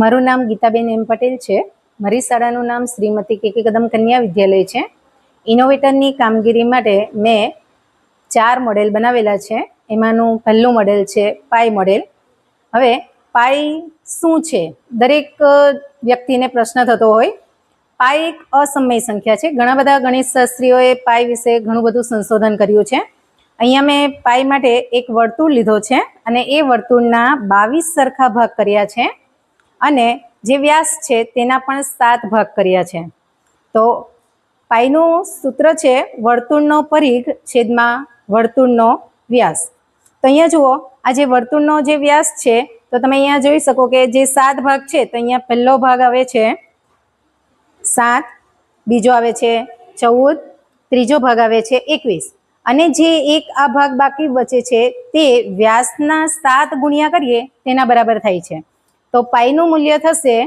મારું નામ ગીતાબેન એમ પટેલ છે. મારી શાળાનું નામ શ્રીમતી કે કદમ કન્યા વિદ્યાલય છે. ઇનોવેટરની કામગીરી માટે મેં 4 મોડેલ બનાવેલા છે. એમાંનું પહેલું મોડેલ છે પાઈ મોડેલ. હવે પાઈ શું છે? દરેક વ્યક્તિને પ્રશ્ન થતો હોય. પાઈ એક અસમય સંખ્યા છે. ઘણા બધા ગણિતશાસ્ત્રીઓએ પાઈ વિશે ઘણું બધું સંશોધન કર્યું છે. અહીંયા મેં પાઈ માટે એક વર્તુળ લીધો છે અને એ વર્તુળના 22 સરખા ભાગ કર્યા છે અને જે વ્યાસ છે તેના પણ 7 ભાગ કર્યા છે. તો પાઈનું સૂત્ર છે વર્તુળનો પરિઘ છેદમાં વર્તુળનો વ્યાસ. તો અહીંયા જુઓ, આ જે વર્તુળનો જે વ્યાસ છે તો તમે અહીંયા જોઈ શકો કે જે 7 ભાગ છે તો અહીંયા પહેલો ભાગ આવે છે 7, બીજો આવે છે 14, ત્રીજો ભાગ આવે છે 21 અને જે એક આ ભાગ બાકી બચે છે તે વ્યાસના 7 ગુણ્યા કરીએ તેના બરાબર થાય છે. તો પાઈનું મૂલ્ય થશે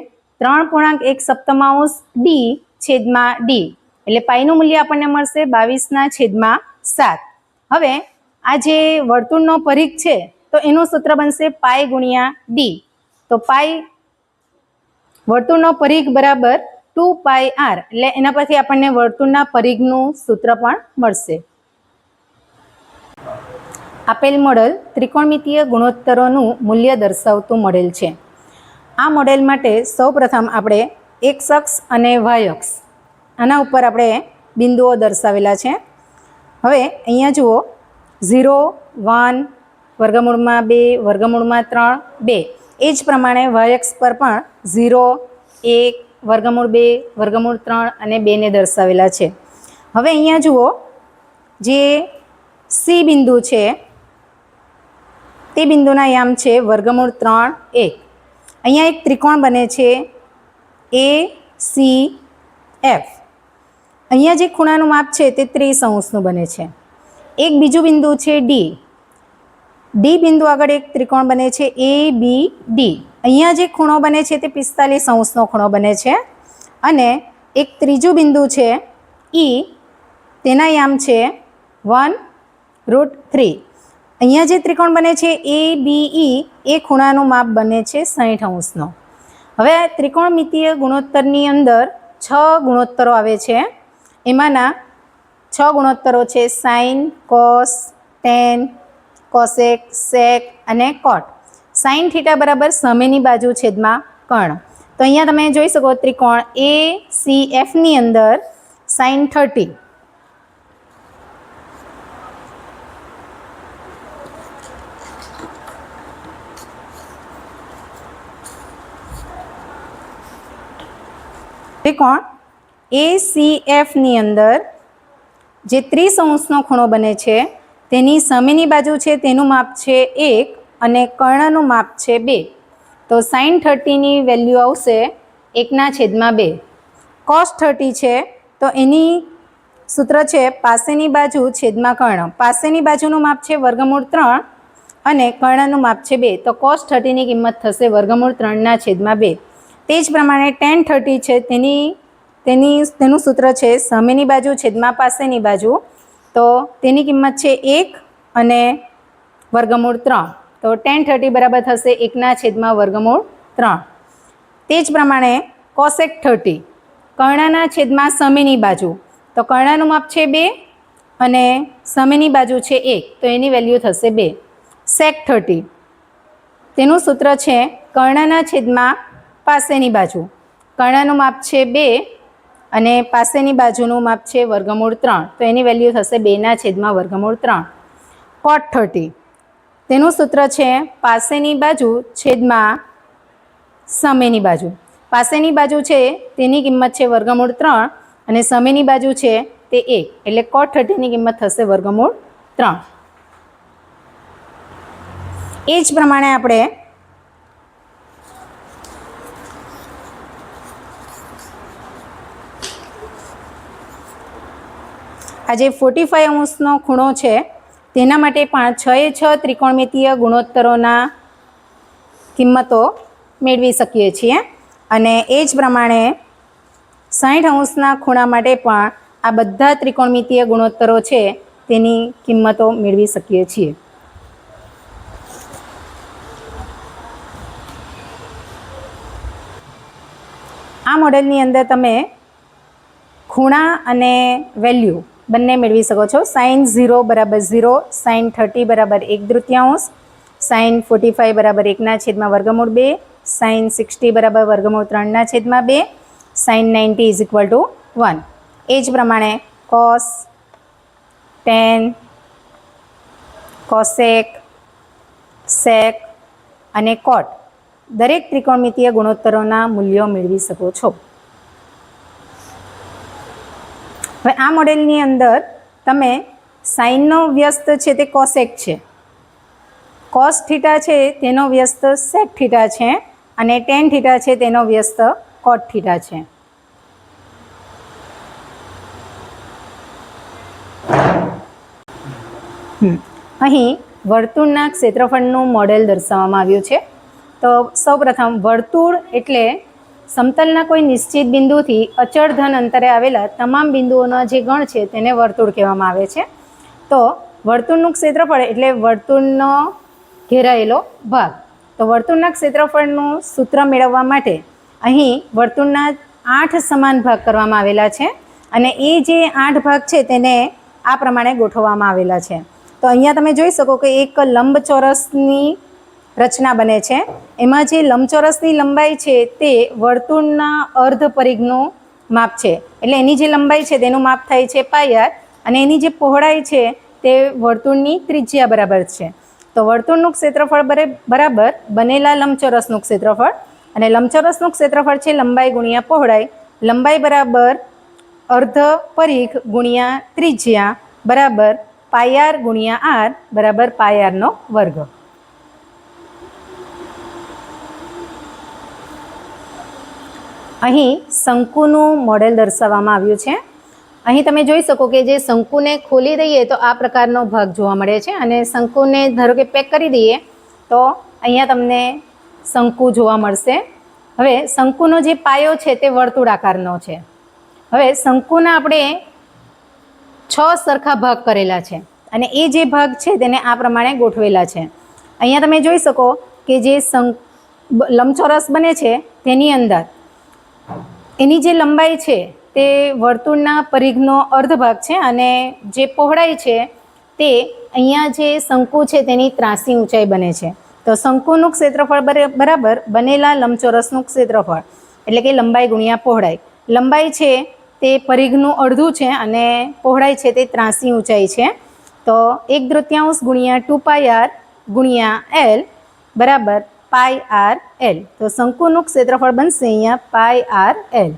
3.1 ડી છેદમાં ડી. એટલે પાઈનું મૂલ્ય આપણને મળશે 22/7. હવે આ જે વર્તુળનો પરિઘ છે તો એનું સૂત્ર બનશે પાઈ ગુણ્યા ડી. તો પાઈ વર્તુળનો પરિઘ બરાબર 2πr, એટલે એના પરથી આપણને વર્તુળના પરિઘનું સૂત્ર પણ મળશે. આપેલ મોડેલ ત્રિકોણમિતીય ગુણોત્તરોનું મૂલ્ય દર્શાવતું મોડેલ છે. આ મોડેલ માટે સૌપ્રથમ આપણે એક્સ અક્ષ અને વાય અક્ષ આના ઉપર આપણે બિંદુઓ દર્શાવેલા છે. હવે અહીંયા જુઓ 0, 1, વર્ગમૂળમાં 2, વર્ગમૂળમાં 3, 2. એ જ પ્રમાણે વાય અક્ષ પર પણ 0, 1, વર્ગમૂળ 2, વર્ગમૂળ 3 અને 2 ને દર્શાવેલા છે. હવે અહીંયા જુઓ, જે સી બિંદુ છે તે બિંદુના યામ છે વર્ગમૂળ 3, 1. અહીંયા એક ત્રિકોણ બને છે ACF. અહીંયા જે ખૂણાનું માપ છે તે 30° બને છે. એક બીજું બિંદુ છે ડી. ડી બિંદુ આગળ એક ત્રિકોણ બને છે ABD. અહીંયા જે ખૂણો બને છે તે 45° ખૂણો બને છે અને એક ત્રીજું બિંદુ છે E. તેના યામ છે 1√3. અહીંયા જે ત્રિકોણ બને છે ABE એ ખૂણાનું માપ બને છે 60°. હવે ત્રિકોણમિતીય ગુણોત્તરની અંદર 6 ગુણોત્તરો આવે છે. એમાંના 6 ગુણોત્તરો છે સાઇન, કોસ, ટેન, કોસેક, સેક અને કોટ. સાઇન થીટા બરાબર સામેની બાજુ છેદમાં કર્ણ. તો અહીંયા તમે જોઈ શકો ત્રિકોણ ACF ની અંદર સાઇન 30. ત્રિકોણ ACF ની અંદર જે 30° ખૂણો બને છે તેની સામેની બાજુ છે તેનું માપ છે 1 અને કર્ણનું માપ છે 2. તો સાઇન 30 ની વેલ્યુ આવશે 1/2. કોસ 30 છે તો એની સૂત્ર છે પાસેની બાજુ છેદમાં કર્ણ. પાસેની બાજુનું માપ છે વર્ગમૂળ 3 અને કર્ણનું માપ છે 2. તો કોસ 30 ની કિંમત થશે વર્ગમૂળ 3/2. તે જ પ્રમાણે ટેન 30 છે તેનું સૂત્ર છે સામેની બાજુ છેદમાં પાસેની બાજુ. તો તેની કિંમત છે 1 અને વર્ગમૂળ 3. તો ટેન 30 બરાબર થશે 1/3. તે જ પ્રમાણે કોસેક 30 કર્ણના છેદમાં સામેની બાજુ. તો કર્ણનું માપ છે 2 અને સામેની બાજુ છે 1. તો એની વેલ્યુ થશે 2. સેક 30 તેનું સૂત્ર છે કર્ણના છેદમાં પાસેની બાજુ. કર્ણનું માપ છે 2 અને પાસેની બાજુનું માપ છે વર્ગમૂળ 3. તો એની વેલ્યુ થશે 2/3. કોટ 30 તેનું સૂત્ર છે પાસેની બાજુ છેદમાં સામેની બાજુ. પાસેની બાજુ છે તેની કિંમત છે વર્ગમૂળ 3 અને સામેની બાજુ છે તે 1. એટલે કોટ 30 ની કિંમત થશે વર્ગમૂળ 3. એ જ પ્રમાણે આપણે આ જે 45° ખૂણો છે તેના માટે પણ 6 ત્રિકોણમિતીય ગુણોત્તરોના કિંમતો મેળવી શકીએ છીએ. અને એ જ પ્રમાણે 60° ખૂણા માટે પણ આ બધા ત્રિકોણમિતીય ગુણોત્તરો છે તેની કિંમતો મેળવી શકીએ છીએ. આ મોડેલની અંદર તમે ખૂણા અને વેલ્યુ બંને મેળવી શકો છો. sin 0 બરાબર 0, sin 30 બરાબર 1/3, sin 45 બરાબર 1/√2, sin 60 બરાબર √3/2, sin 90 ઇઝ ઇક્વલ ટુ 1. એ જ પ્રમાણે cos, tan, cosec, sec અને cot દરેક ત્રિકોણમિતીય ગુણોત્તરોના મૂલ્યો મેળવી શકો છો. હવે આ મોડેલની અંદર તમે સાઇનનો વ્યસ્ત છે તે કોસેક છે, કોસ થીટા છે તેનો વ્યસ્ત સેક થીટા છે અને ટેન થીટા છે તેનો વ્યસ્ત કોટ થીટા છે. અહીં વર્તુળના ક્ષેત્રફળનું મોડેલ દર્શાવવામાં આવ્યું છે. તો સૌપ્રથમ વર્તુળ એટલે સમતલના કોઈ નિશ્ચિત બિંદુથી અચળ ધન અંતરે આવેલા તમામ બિંદુઓના જે ગણ છે તેને વર્તુળ કહેવામાં આવે છે. તો વર્તુળનું ક્ષેત્રફળ એટલે વર્તુળનો ઘેરાયેલો ભાગ. તો વર્તુળના ક્ષેત્રફળનું સૂત્ર મેળવવા માટે અહીં વર્તુળના 8 સમાન ભાગ કરવામાં આવેલા છે અને એ જે 8 ભાગ છે તેને આ પ્રમાણે ગોઠવવામાં આવેલા છે. તો અહીંયા તમે જોઈ શકો કે એક લંબચોરસની રચના બને છે. એમાં જે લંબચોરસની લંબાઈ છે તે વર્તુળના અર્ધ પરિઘનું માપ છે, એટલે એની જે લંબાઈ છે તેનું માપ થાય છે પાય r અને એની જે પહોળાઈ છે તે વર્તુળની ત્રિજ્યા બરાબર છે. તો વર્તુળનું ક્ષેત્રફળ બરાબર બનેલા લંબચોરસનું ક્ષેત્રફળ, અને લંબચોરસનું ક્ષેત્રફળ છે લંબાઈ ગુણ્યા પહોળાઈ, લંબાઈ બરાબર અર્ધ પરિઘ ગુણ્યા ત્રિજ્યા બરાબર પાય r ગુણ્યા r બરાબર પાય r નો વર્ગ. અહીં શંકુનું મોડેલ દર્શાવવામાં આવ્યું છે. અહીં તમે જોઈ શકો કે જે શંકુને ખોલી દઈએ તો આ પ્રકારનો ભાગ જોવા મળે છે અને શંકુને ધારો કે પેક કરી દઈએ તો અહીંયા તમને શંકુ જોવા મળશે. હવે શંકુનો જે પાયો છે તે વર્તુળાકારનો છે. હવે શંકુના આપણે 6 સરખા ભાગ કરેલા છે અને એ જે ભાગ છે તેને આ પ્રમાણે ગોઠવેલા છે. અહીંયા તમે જોઈ શકો કે જે લંબચોરસ બને છે તેની અંદર એની જે લંબાઈ છે તે વર્તુળના પરિઘનો અર્ધ ભાગ છે અને જે પહોળાઈ છે તે અહીંયા જે શંકુ છે તેની ત્રાસી ઊંચાઈ બને છે. તો શંકુનું ક્ષેત્રફળ બરાબર બનેલા લંબચોરસનું ક્ષેત્રફળ એટલે કે લંબાઈ ગુણ્યા પહોળાઈ. લંબાઈ છે તે પરિઘનું અડધું છે અને પહોળાઈ છે તે ત્રાસી ઊંચાઈ છે. તો 1/3 ગુણ્યા 2πr ગુણ્યા l બરાબર પાય r l. તો શંકુનું ક્ષેત્રફળ બનશે અહીંયા પાય r l.